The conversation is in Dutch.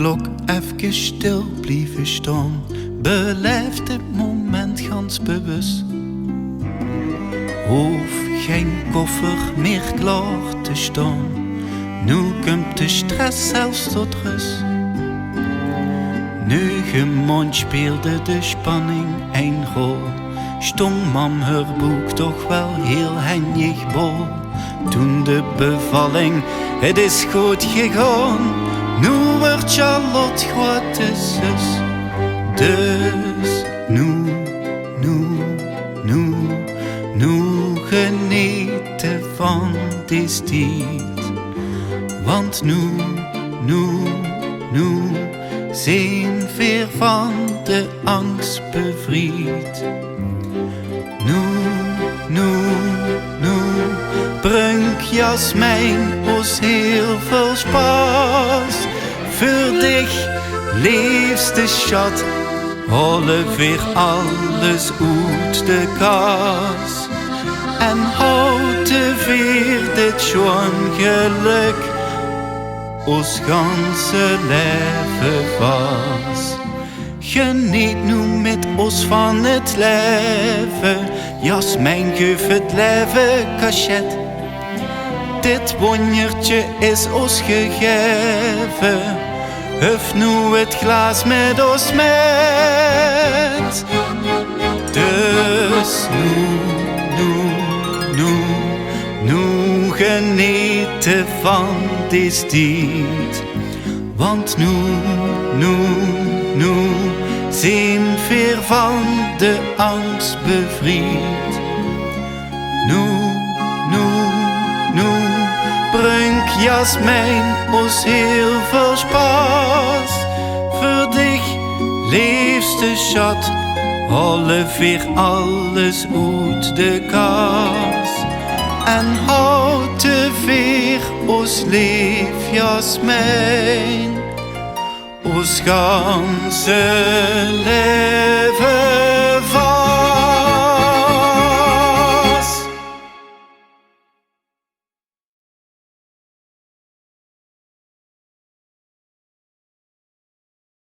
klok even stil blijven staan, beleef dit moment gans bewust. Hoef geen koffer meer klaar te staan, nu komt de stress zelfs tot rust. Nu gemond speelde de spanning een rol, stond mam haar boek toch wel heel hennig bol. Toen de bevalling, het is goed gegaan, nu wordt Charlotte grote zus. Dus nu genieten van deze tijd. Want nu zijn weer van de angst bevrijd. Nu brengt Jasmijn ons heel veel spaas. Voor dich, liefste schat, halen weer alles uit de kaas. En houden weer dit schoon geluk, ons ganse leven was. Geniet nu met ons van het leven, Jasmijn geef het leven cachet. Dit wondertje is ons gegeven, huf nu het glas met ons met. Dus nu genieten van deze tijd. Want nu zijn weer van de angst bevrijd. Nu brengt Jasmijn ons heel veel spaas. Voor dich, liefste schat, halen weer alles uit de kaas. En houden weer ons lief Jasmijn, ons ganse leven.